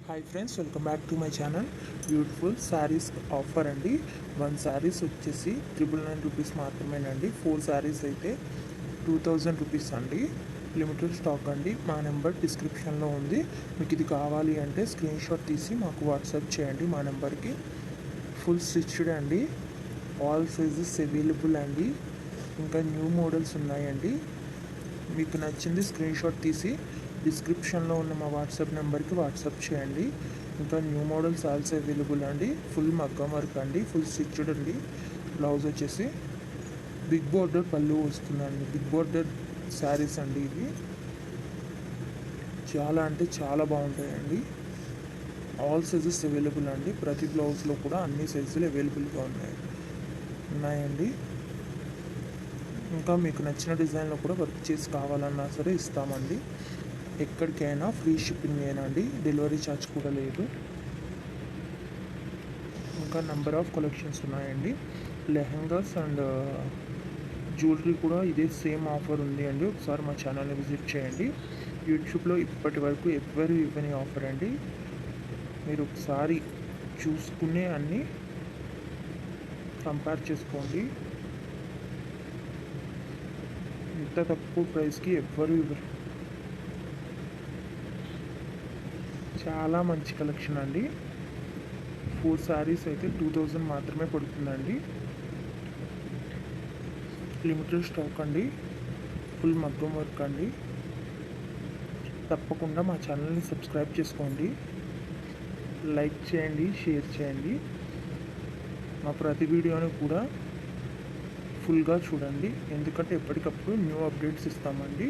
Hi friends, welcome back to my channel. Beautiful saris offer అండి. 1 శారీస్ వచ్చేసి 999 rupees మాత్రమేనండి. 4 శారీస్ అయితే 2000 రూపీస్ అండి. లిమిటెడ్ స్టాక్ అండి. మా నెంబర్ డిస్క్రిప్షన్లో ఉంది. మీకు ఇది కావాలి అంటే స్క్రీన్ షాట్ తీసి మాకు వాట్సాప్ చేయండి మా నెంబర్కి. ఫుల్ స్టిచ్డ్ అండి. ఆల్ సైజెస్ అవైలబుల్ అండి. ఇంకా న్యూ మోడల్స్ ఉన్నాయండి. మీకు నచ్చింది స్క్రీన్ షాట్ తీసి డిస్క్రిప్షన్లో ఉన్న మా వాట్సాప్ నెంబర్కి వాట్సాప్ చేయండి. ఇంకా న్యూ మోడల్స్ ఆల్సో అవైలబుల్ అండి. ఫుల్ మగ్గం వర్క్ అండి, ఫుల్ స్టిచ్డ్ అండి. బ్లౌజ్ వచ్చేసి బిగ్ బోర్డర్ పళ్ళు వస్తుందండి. బిగ్ బోర్డర్ శారీస్ అండి ఇవి. చాలా అంటే చాలా బాగుంటాయండి. ఆల్ సైజెస్ అవైలబుల్ అండి. ప్రతి బ్లౌజ్లో కూడా అన్ని సైజులు అవైలబుల్గా ఉన్నాయండి. ఇంకా మీకు నచ్చిన డిజైన్లో కూడా వర్క్ చేసి కావాలన్నా సరే ఇస్తామండి. ఎక్కడికైనా ఫ్రీ షిప్పింగ్ అండి. డెలివరీ ఛార్జ్ కూడా లేదు. ఇంకా నెంబర్ ఆఫ్ కలెక్షన్స్ ఉన్నాయండి. లెహెంగాస్ అండ్ జ్యువెలరీ కూడా ఇదే సేమ్ ఆఫర్ ఉంది అండి. ఒకసారి మా ఛానల్ని విజిట్ చేయండి. యూట్యూబ్లో ఇప్పటి వరకు ఎవరు ఇవ్వని ఆఫర్ అండి. మీరు ఒకసారి చూసుకునే అన్నీ కంపేర్ చేసుకోండి. ఇంత తక్కువ ప్రైస్కి ఎవ్వరు ఇవ్వరు. చాలా మంచి కలెక్షన్ అండి. 4 శారీస్ అయితే 2000 మాత్రమే పడుతుందండి. లిమిటెడ్ స్టాక్ అండి. ఫుల్ మగ్గం వర్క్ అండి. తప్పకుండా మా ఛానల్ని సబ్స్క్రైబ్ చేసుకోండి. లైక్ చేయండి, షేర్ చేయండి. మా ప్రతి వీడియోని కూడా ఫుల్గా చూడండి. ఎందుకంటే ఎప్పటికప్పుడు న్యూ అప్డేట్స్ ఇస్తామండి.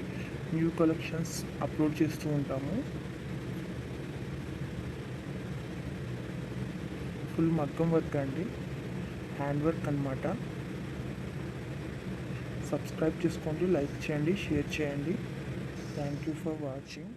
న్యూ కలెక్షన్స్ అప్లోడ్ చేస్తూ ఉంటాము. ఫుల్ మగ్గం వర్క్ అండి, హ్యాండ్ వర్క్ అన్నమాట. సబ్స్క్రైబ్ చేసుకోండి, లైక్ చేయండి, షేర్ చేయండి. Thank you for watching.